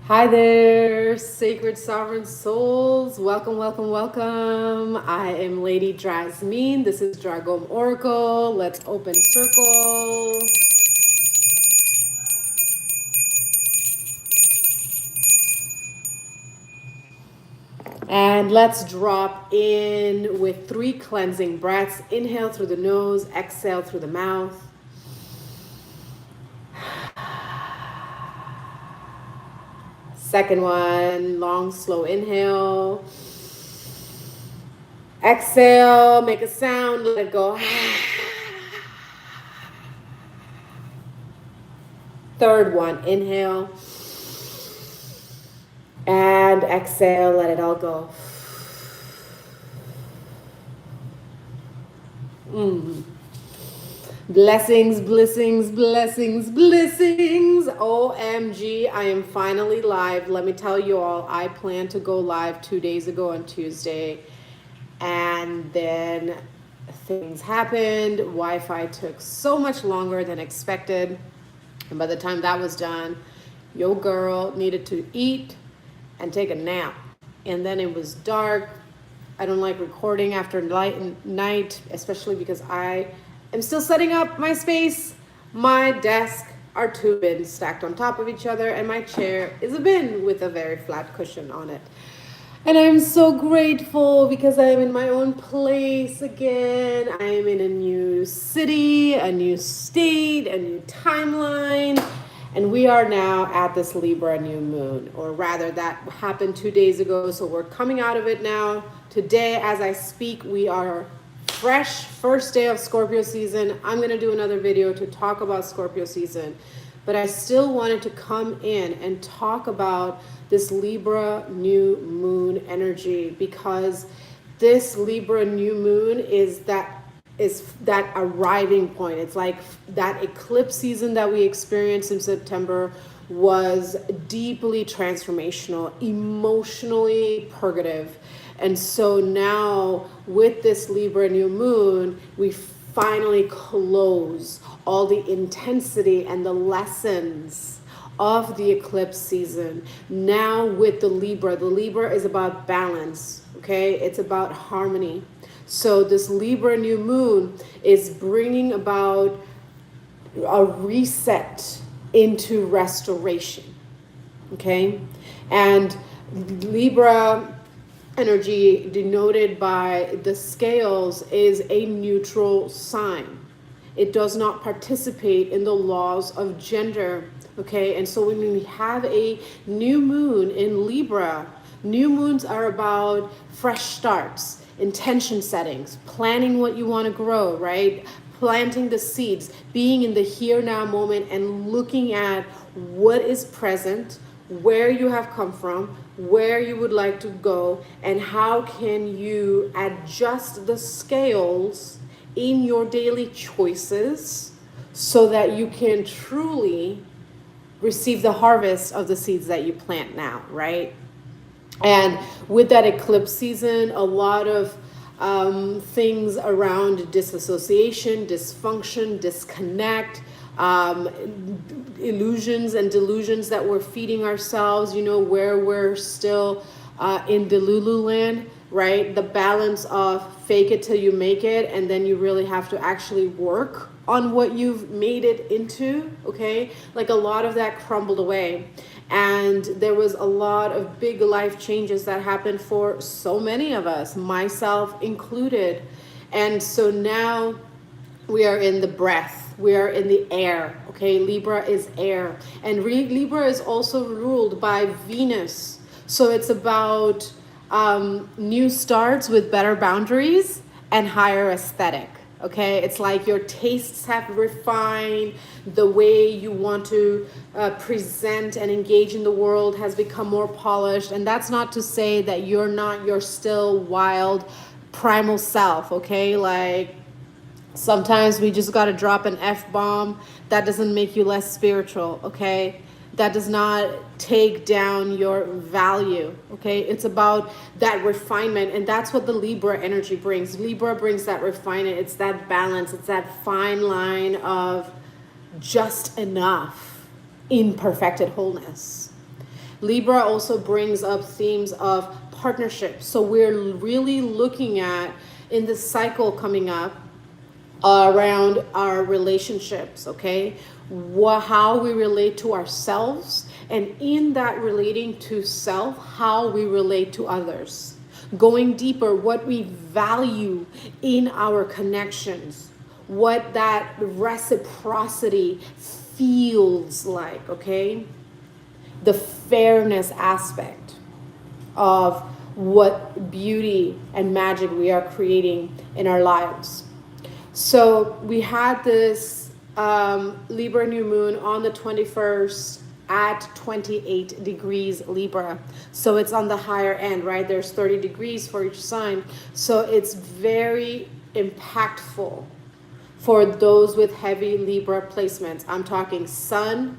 Hi there, sacred sovereign souls. Welcome, welcome, welcome. I am Lady Drasmine. This is Dragon Oracle. Let's open circle. And let's drop in with 3 cleansing breaths. Inhale through the nose, exhale through the mouth. Second one, long, slow inhale. Exhale, make a sound, let it go. Third one, inhale. And exhale, let it all go. Blessings, blessings, blessings, blessings. OMG, I am finally live. Let me tell you all, I planned to go live 2 days ago on Tuesday. And then things happened. Wi-Fi took so much longer than expected. And by the time that was done, your girl needed to eat and take a nap. And then it was dark. I don't like recording after night, especially because I am still setting up my space. My desk are 2 bins stacked on top of each other, and my chair is a bin with a very flat cushion on it. And I'm so grateful because I am in my own place again. I am in a new city, a new state, a new timeline. And we are now at this Libra new moon, or rather that happened 2 days ago. So we're coming out of it now. Today, as I speak, we are fresh, first day of Scorpio season. I'm going to do another video to talk about Scorpio season, but I still wanted to come in and talk about this Libra new moon energy, because this Libra new moon is that arriving point. It's like that eclipse season that we experienced in September was deeply transformational, emotionally purgative. And so now with this Libra new moon, we finally close all the intensity and the lessons of the eclipse season. Now with the Libra is about balance, okay? It's about harmony. So this Libra new moon is bringing about a reset into restoration, okay? And Libra energy, denoted by the scales, is a neutral sign. It does not participate in the laws of gender, okay? And so when we have a new moon in Libra, new moons are about fresh starts, intention settings, planning what you want to grow, right? Planting the seeds, being in the here now moment and looking at what is present, where you have come from, where you would like to go, and how can you adjust the scales in your daily choices so that you can truly receive the harvest of the seeds that you plant now, right? And with that eclipse season, a lot of things around disassociation, dysfunction, disconnect, illusions and delusions that we're feeding ourselves, you know, where we're still in Delulu land, right? The balance of fake it till you make it, and then you really have to actually work on what you've made it into, okay? Like a lot of that crumbled away. And there was a lot of big life changes that happened for so many of us, myself included. And so now we are in the breath, we are in the air, okay? Libra is air. And Libra is also ruled by Venus. So it's about new starts with better boundaries and higher aesthetic. Okay, it's like your tastes have refined, the way you want to present and engage in the world has become more polished. And that's not to say that you're not your still wild primal self, okay? Like sometimes we just got to drop an F-bomb. That doesn't make you less spiritual, okay? That does not take down your value, okay? It's about that refinement, and that's what the Libra energy brings. Libra brings that refinement. It's that balance. It's that fine line of just enough in perfected wholeness. Libra also brings up themes of partnership. So we're really looking at, in this cycle coming up, around our relationships, okay? How we relate to ourselves, and in that relating to self, how we relate to others. Going deeper, what we value in our connections, what that reciprocity feels like, okay? The fairness aspect of what beauty and magic we are creating in our lives. So we had this Libra new moon on the 21st at 28 degrees Libra. So it's on the higher end, right? There's 30 degrees for each sign. So it's very impactful for those with heavy Libra placements. I'm talking sun,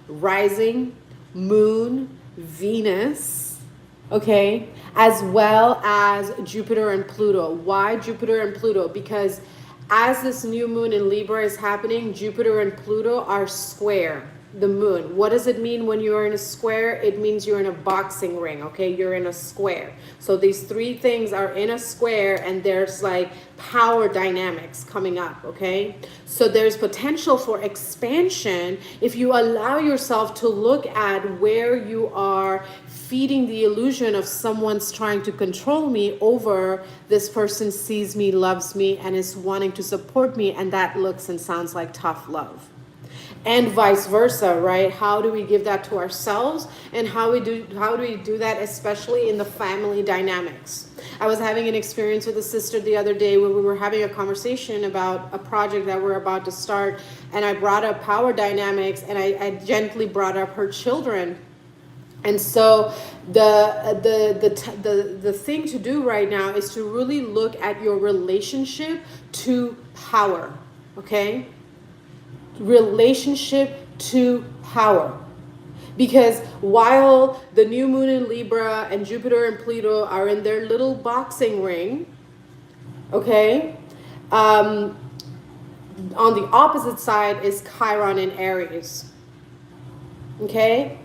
rising, moon, Venus, okay? As well as Jupiter and Pluto. Why Jupiter and Pluto? Because as this new moon in Libra is happening, Jupiter and Pluto are square the moon. What does it mean when you're in a square? It means you're in a boxing ring, okay? You're in a square. So these three things are in a square, and there's like power dynamics coming up, okay? So there's potential for expansion if you allow yourself to look at where you are feeding the illusion of someone's trying to control me over this person sees me, loves me, and is wanting to support me, and that looks and sounds like tough love. And vice versa, right? How do we give that to ourselves, and how do we do that, especially in the family dynamics? I was having an experience with a sister the other day where we were having a conversation about a project that we're about to start, and I brought up power dynamics, and I gently brought up her children. And so the thing to do right now is to really look at your relationship to power, okay? Relationship to power. Because while the new moon in Libra and Jupiter and Pluto are in their little boxing ring, okay, on the opposite side is Chiron in Aries, okay?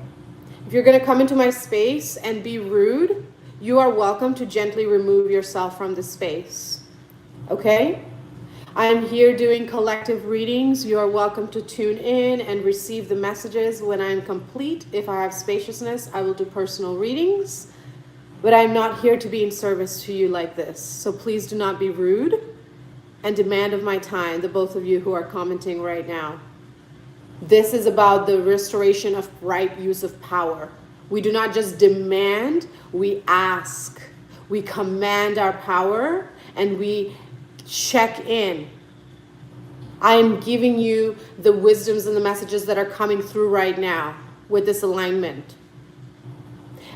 If you're going to come into my space and be rude, you are welcome to gently remove yourself from the space, okay? I am here doing collective readings. You are welcome to tune in and receive the messages when I am complete. If I have spaciousness, I will do personal readings, but I'm not here to be in service to you like this. So please do not be rude and demand of my time, the both of you who are commenting right now. This is about the restoration of right use of power. We do not just demand, we ask. We command our power, and we check in. I am giving you the wisdoms and the messages that are coming through right now with this alignment.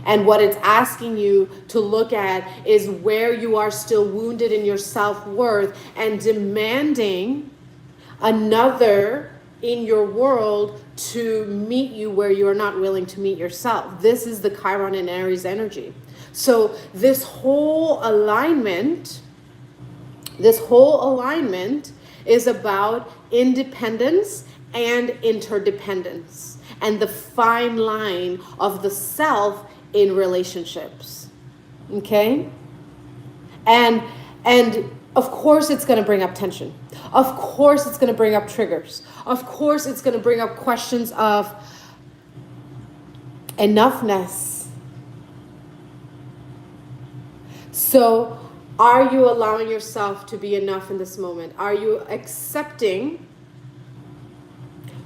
And what it's asking you to look at is where you are still wounded in your self-worth and demanding another in your world to meet you where you are not willing to meet yourself. This is the Chiron and Aries energy. So this whole alignment is about independence and interdependence and the fine line of the self in relationships. Okay? And of course it's going to bring up tension. Of course it's going to bring up triggers. Of course it's going to bring up questions of enoughness. So, are you allowing yourself to be enough in this moment? Are you accepting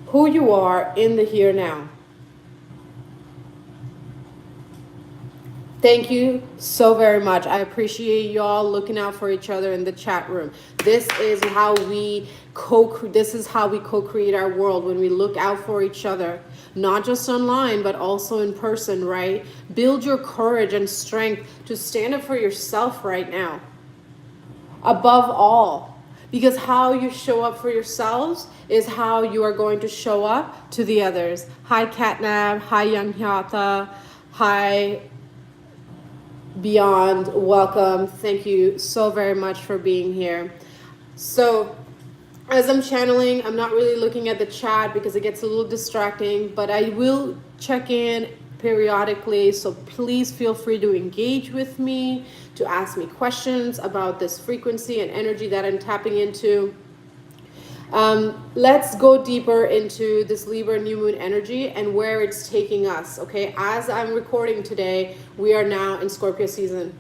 who you are in the here now? Thank you so very much. I appreciate y'all looking out for each other in the chat room. This is how we co-create our world, when we look out for each other, not just online, but also in person, right? Build your courage and strength to stand up for yourself right now. Above all, because how you show up for yourselves is how you are going to show up to the others. Hi, Catnab. Hi, Young Hyata. Hi, Beyond. Welcome. Thank you so very much for being here. So, as I'm channeling, I'm not really looking at the chat because it gets a little distracting, but I will check in periodically. So please feel free to engage with me, to ask me questions about this frequency and energy that I'm tapping into. Let's go deeper into this Libra new moon energy and where it's taking us. Okay, as I'm recording today, we are now in Scorpio season.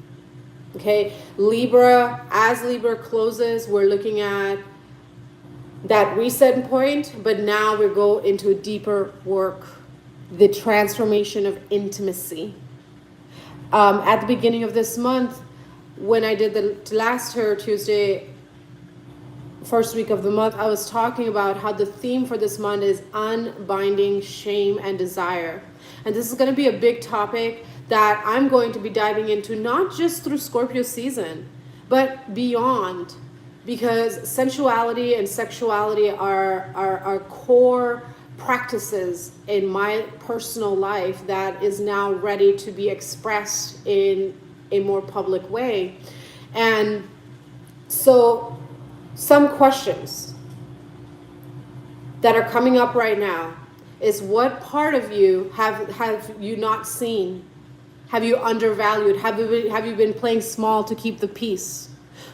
Okay, Libra, as Libra closes, we're looking at that reset point, but now we go into deeper work, the transformation of intimacy. At the beginning of this month, when I did the last Terror Tuesday, first week of the month, I was talking about how the theme for this month is unbinding shame and desire. And this is going to be a big topic that I'm going to be diving into, not just through Scorpio season, but beyond, because sensuality and sexuality are core practices in my personal life that is now ready to be expressed in a more public way. And so some questions that are coming up right now is, what part of you have you not seen? Have you undervalued? Have you been playing small to keep the peace?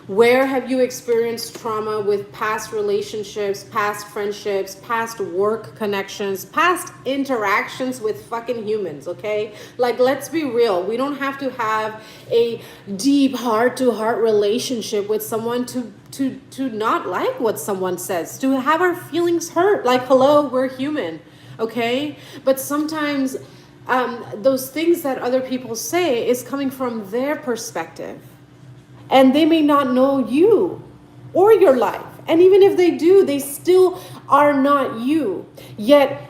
Where have you experienced trauma with past relationships, past friendships, past work connections, past interactions with fucking humans, okay? Like, let's be real. We don't have to have a deep heart-to-heart relationship with someone to not like what someone says, to have our feelings hurt. Like, hello, we're human, okay? But sometimes those things that other people say is coming from their perspective. And they may not know you or your life. And even if they do, they still are not you. Yet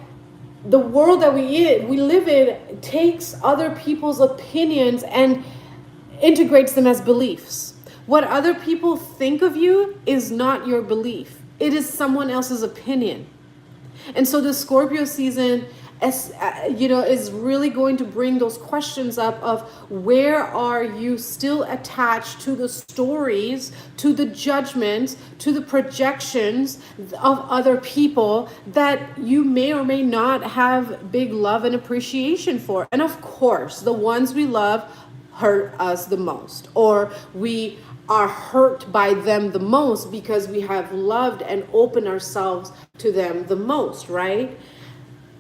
the world that we live in takes other people's opinions and integrates them as beliefs. What other people think of you is not your belief. It is someone else's opinion. And so the Scorpio season, is really going to bring those questions up of, where are you still attached to the stories, to the judgments, to the projections of other people that you may or may not have big love and appreciation for. And of course, the ones we love hurt us the most, or we are hurt by them the most because we have loved and opened ourselves to them the most, right?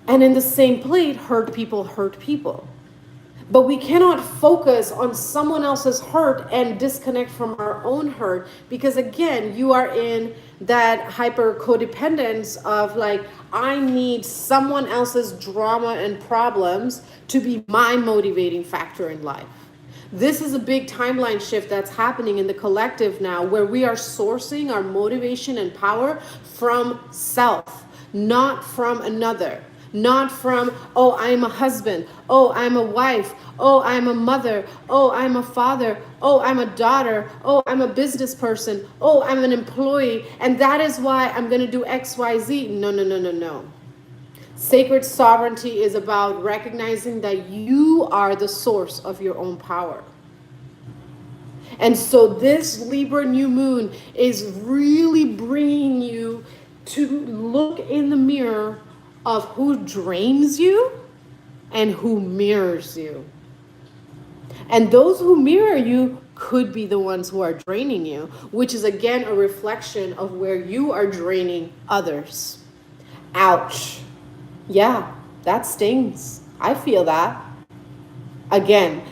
And in the same plate, hurt people hurt people. But we cannot focus on someone else's hurt and disconnect from our own hurt, because again, you are in that hyper codependence of like, I need someone else's drama and problems to be my motivating factor in life. This is a big timeline shift that's happening in the collective now, where we are sourcing our motivation and power from self, not from another. Not from, oh, I'm a husband. Oh, I'm a wife. Oh, I'm a mother. Oh, I'm a father. Oh, I'm a daughter. Oh, I'm a business person. Oh, I'm an employee. And that is why I'm going to do X, Y, Z. No, no, no, no, no. Sacred sovereignty is about recognizing that you are the source of your own power. And so this Libra new moon is really bringing you to look in the mirror of who drains you and who mirrors you. And those who mirror you could be the ones who are draining you, which is again a reflection of where you are draining others. Ouch. Yeah, that stings. I feel that. Again,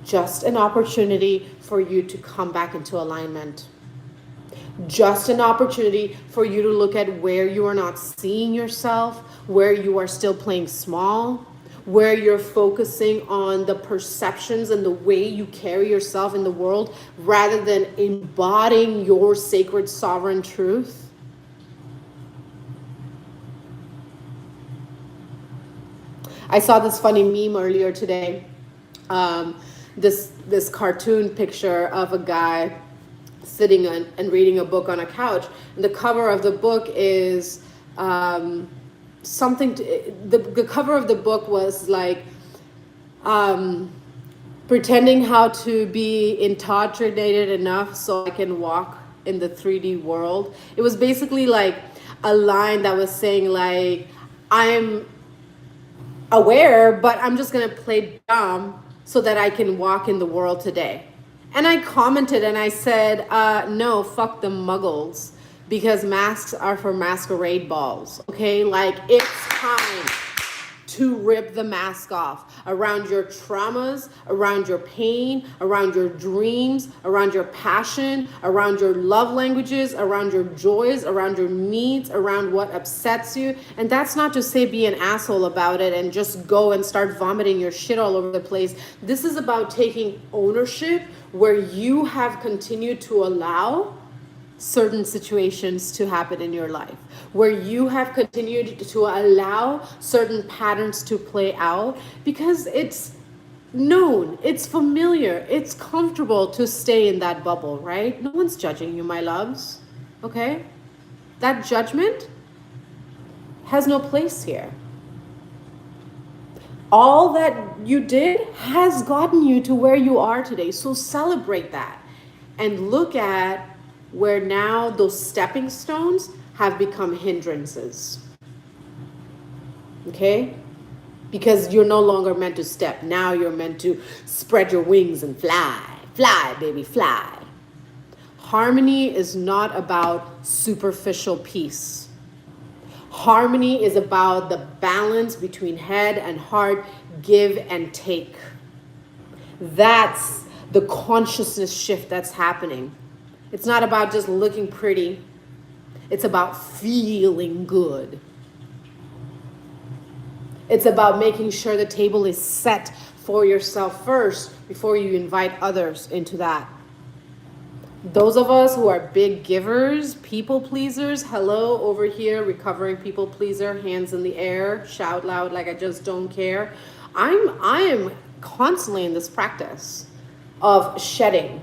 just an opportunity for you to come back into alignment. Just an opportunity for you to look at where you are not seeing yourself, where you are still playing small, where you're focusing on the perceptions and the way you carry yourself in the world rather than embodying your sacred sovereign truth. I saw this funny meme earlier today. This cartoon picture of a guy sitting and reading a book on a couch. And the cover of the book is the cover of the book was like pretending how to be indoctrinated enough so I can walk in the 3D world. It was basically like a line that was saying like, I'm aware, but I'm just going to play dumb so that I can walk in the world today. And I commented and I said, no, fuck the muggles, because masks are for masquerade balls. Okay, like it's time to rip the mask off around your traumas, around your pain, around your dreams, around your passion, around your love languages, around your joys, around your needs, around what upsets you. And that's not to say be an asshole about it and just go and start vomiting your shit all over the place. This is about taking ownership where you have continued to allow certain situations to happen in your life, where you have continued to allow certain patterns to play out because it's known, it's familiar, it's comfortable to stay in that bubble, right? No one's judging you, my loves, okay? That judgment has no place here. All that you did has gotten you to where you are today, so celebrate that and look at where now those stepping stones have become hindrances. Okay? Because you're no longer meant to step. Now you're meant to spread your wings and fly. Fly, baby, fly. Harmony is not about superficial peace. Harmony is about the balance between head and heart, give and take. That's the consciousness shift that's happening. It's not about just looking pretty. It's about feeling good. It's about making sure the table is set for yourself first before you invite others into that. Those of us who are big givers, people pleasers, hello over here, recovering people pleaser, hands in the air, shout loud like I just don't care. I am constantly in this practice of shedding.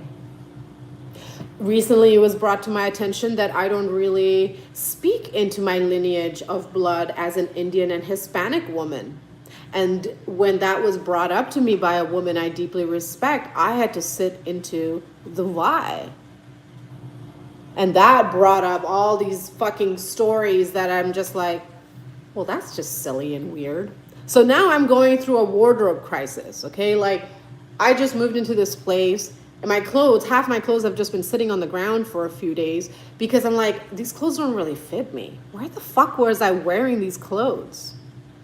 Recently, it was brought to my attention that I don't really speak into my lineage of blood as an Indian and Hispanic woman. And when that was brought up to me by a woman I deeply respect, I had to sit into the why. And that brought up all these fucking stories that I'm just like, well, that's just silly and weird. So now I'm going through a wardrobe crisis, okay? Like, I just moved into this place. And my clothes, half my clothes have just been sitting on the ground for a few days because I'm like, these clothes don't really fit me. Where the fuck was I wearing these clothes?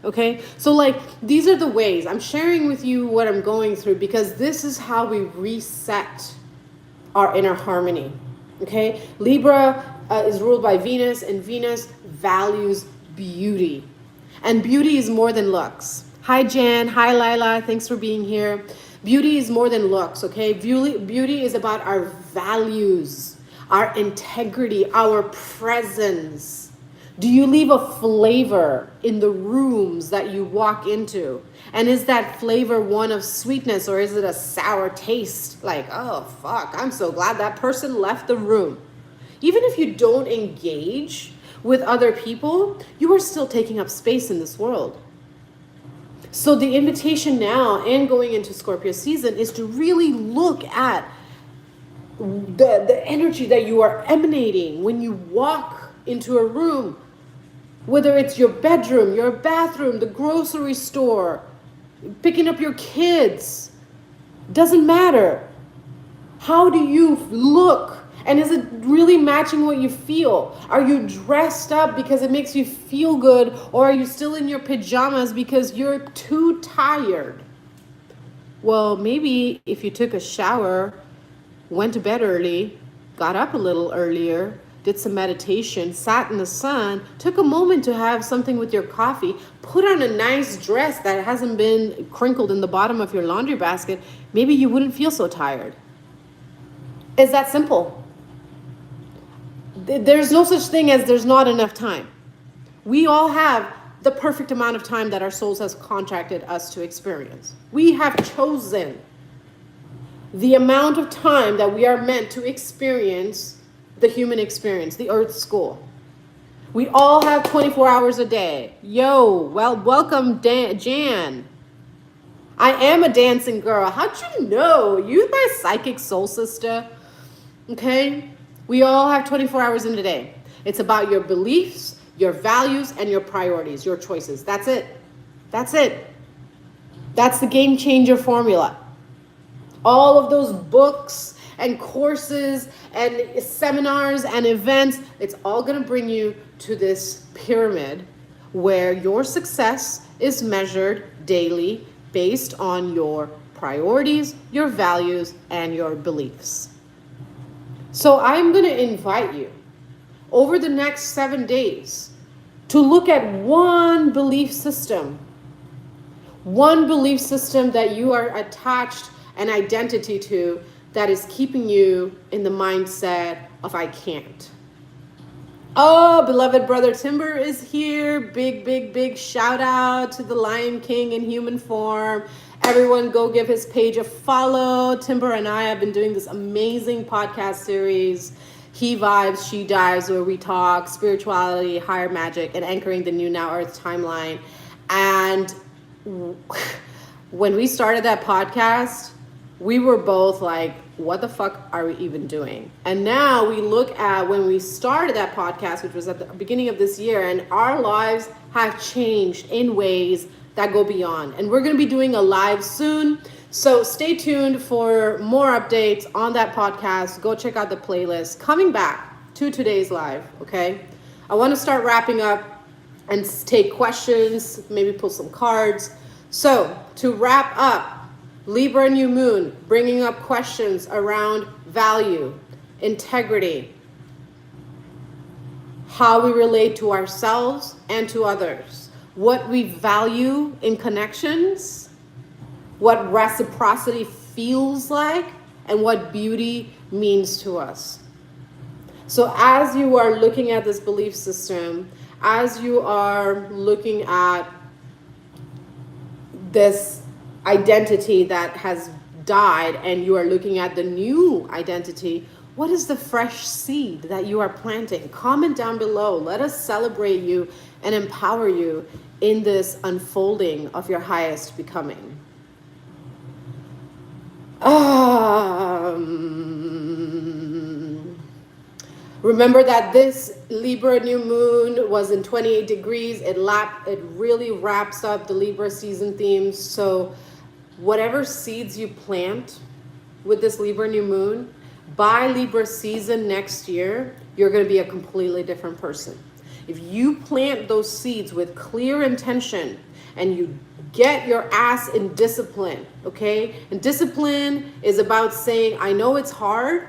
Okay, so like, these are the ways I'm sharing with you what I'm going through because this is how we reset our inner harmony. Okay, Libra is ruled by Venus, and Venus values beauty. And beauty is more than looks. Hi, Jan. Hi, Lila. Thanks for being here. Beauty is more than looks, okay? Beauty is about our values, our integrity, our presence. Do you leave a flavor in the rooms that you walk into? And is that flavor one of sweetness or is it a sour taste? Like, oh, fuck, I'm so glad that person left the room. Even if you don't engage with other people, you are still taking up space in this world. So the invitation now and going into Scorpio season is to really look at the energy that you are emanating when you walk into a room, whether it's your bedroom, your bathroom, the grocery store, picking up your kids, doesn't matter. How do you look? And is it really matching what you feel? Are you dressed up because it makes you feel good? Or are you still in your pajamas because you're too tired? Well, maybe if you took a shower, went to bed early, got up a little earlier, did some meditation, sat in the sun, took a moment to have something with your coffee, put on a nice dress that hasn't been crinkled in the bottom of your laundry basket, maybe you wouldn't feel so tired. It's that simple. There's no such thing as there's not enough time. We all have the perfect amount of time that our souls has contracted us to experience. We have chosen the amount of time that we are meant to experience the human experience, the earth school. We all have 24 hours a day. Yo, well, welcome, Jan. I am a dancing girl. How'd you know? You my psychic soul sister. Okay? We all have 24 hours in a day. It's about your beliefs, your values, and your priorities, your choices. That's it. That's it. That's the game changer formula. All of those books and courses and seminars and events, it's all going to bring you to this pyramid where your success is measured daily based on your priorities, your values, and your beliefs. So I'm going to invite you over the next 7 days to look at one belief system that you are attached an identity to that is keeping you in the mindset of I can't. Oh, beloved brother Timber is here. Big shout out to the Lion King in human form. Everyone go give his page a follow. Timber and I have been doing this amazing podcast series, He Vibes, She Dives, where we talk spirituality, higher magic, and anchoring the new now earth timeline. And when we started that podcast, we were both like, what the fuck are we even doing? And now we look at when we started that podcast, which was at the beginning of this year, and our lives have changed in ways that go beyond. And we're going to be doing a live soon. So stay tuned for more updates on that podcast. Go check out the playlist. Coming back to today's live, okay? I want to start wrapping up and take questions, maybe pull some cards. So to wrap up, Libra new moon, bringing up questions around value, integrity, how we relate to ourselves and to others, what we value in connections, what reciprocity feels like, and what beauty means to us. So as you are looking at this belief system, as you are looking at this identity that has died and you are looking at the new identity, what is the fresh seed that you are planting? Comment down below. Let us celebrate you and empower you in this unfolding of your highest becoming. Remember that this Libra new moon was in 28 degrees. It really wraps up the Libra season themes. So whatever seeds you plant with this Libra new moon, by Libra season next year, you're going to be a completely different person. If you plant those seeds with clear intention and you get your ass in discipline, okay? And discipline is about saying, I know it's hard.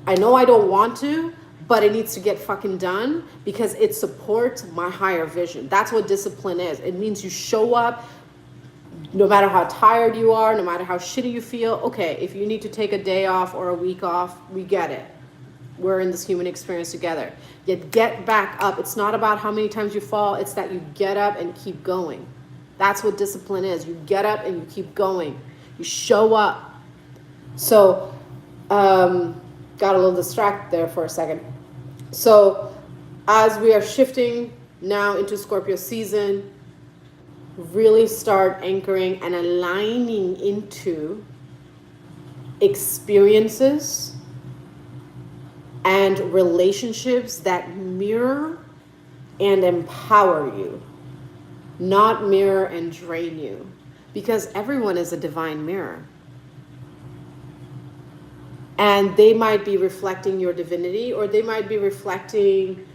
I know I don't want to, but it needs to get fucking done because it supports my higher vision. That's what discipline is. It means you show up no matter how tired you are, no matter how shitty you feel. Okay, if you need to take a day off or a week off, we get it. We're in this human experience together. Yet get back up. It's not about how many times you fall. It's that you get up and keep going. That's what discipline is. You get up and you keep going. You show up. So, got a little distracted there for a second. So, as we are shifting now into Scorpio season, really start anchoring and aligning into experiences and relationships that mirror and empower you, not mirror and drain you, because everyone is a divine mirror. And they might be reflecting your divinity, or they might be reflecting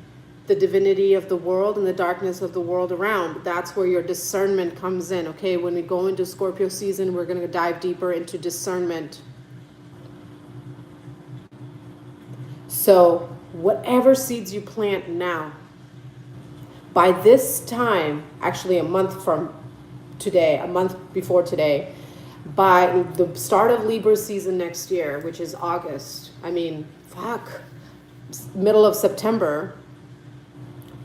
the divinity of the world and the darkness of the world around. That's where your discernment comes in. Okay, when we go into Scorpio season, we're going to dive deeper into discernment. So whatever seeds you plant now, by this time, actually a month from today, a month before today, by the start of Libra season next year, which is August, middle of September,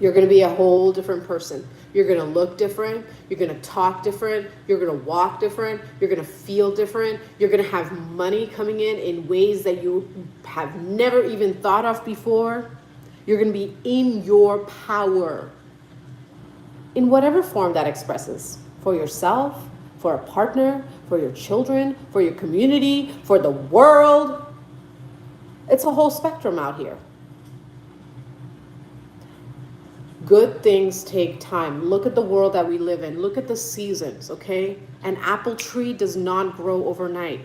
you're going to be a whole different person. You're going to look different. You're going to talk different. You're going to walk different. You're going to feel different. You're going to have money coming in ways that you have never even thought of before. You're going to be in your power in whatever form that expresses, for yourself, for a partner, for your children, for your community, for the world. It's a whole spectrum out here. Good things take time. Look at the world that we live in. Look at the seasons, okay? An apple tree does not grow overnight.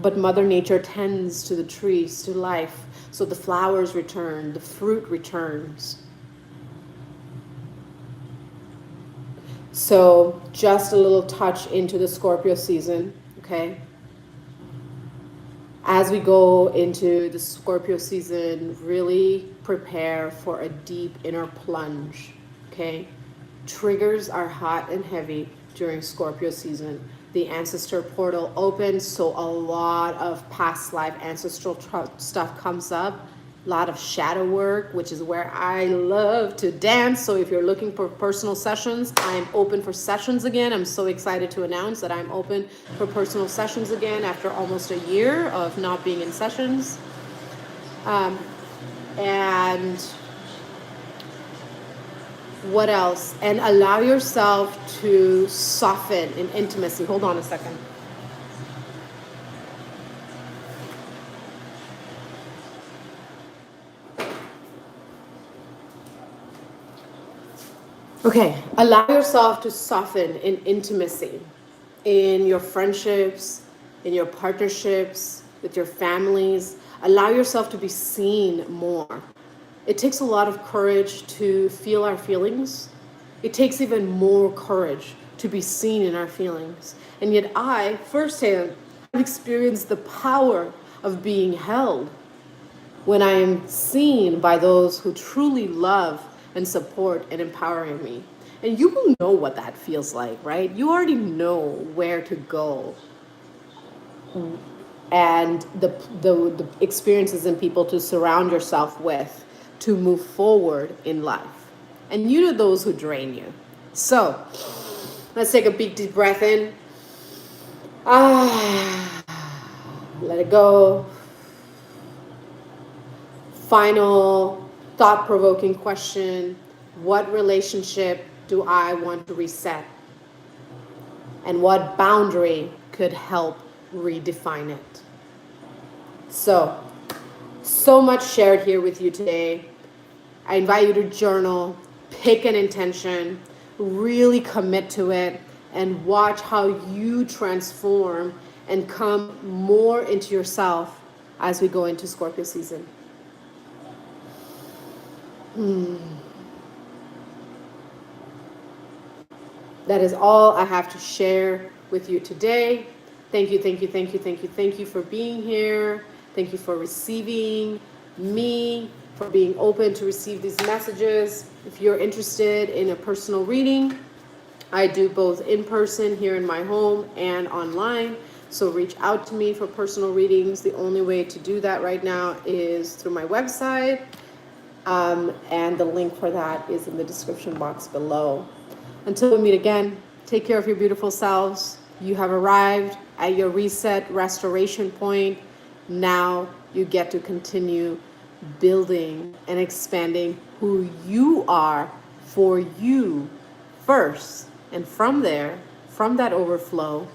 But Mother Nature tends to the trees, to life. So the flowers return, the fruit returns. So just a little touch into the Scorpio season, okay? As we go into the Scorpio season, really prepare for a deep inner plunge, okay? Triggers are hot and heavy during Scorpio season. The ancestor portal opens, so a lot of past life ancestral stuff comes up. A lot of shadow work, which is where I love to dance. So if you're looking for personal sessions, I'm open for sessions again. I'm so excited to announce that I'm open for personal sessions again after almost a year of not being in sessions. And what else? And allow yourself to soften in intimacy. Hold on a second. Okay, allow yourself to soften in intimacy, in your friendships, in your partnerships, with your families. Allow yourself to be seen more. It takes a lot of courage to feel our feelings. It takes even more courage to be seen in our feelings. And yet I, firsthand, have experienced the power of being held when I am seen by those who truly love and support and empowering me. And you will know what that feels like, right? You already know where to go and the experiences and people to surround yourself with to move forward in life. And you know those who drain you. So let's take a big deep breath in. Let it go. Final thought-provoking question. What relationship do I want to reset? And what boundary could help redefine it? So much shared here with you today. I invite you to journal, pick an intention, really commit to it, and watch how you transform and come more into yourself as we go into Scorpio season. That is all I have to share with you today. Thank you for being here. Thank you for receiving me, for being open to receive these messages. If you're interested in a personal reading, I do both in person here in my home and online. So reach out to me for personal readings. The only way to do that right now is through my website. And the link for that is in the description box below. Until we meet again, take care of your beautiful selves. You have arrived at your reset restoration point. Now you get to continue building and expanding who you are for you first. And from there, from that overflow,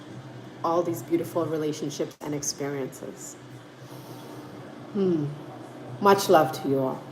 all these beautiful relationships and experiences. Much love to you all.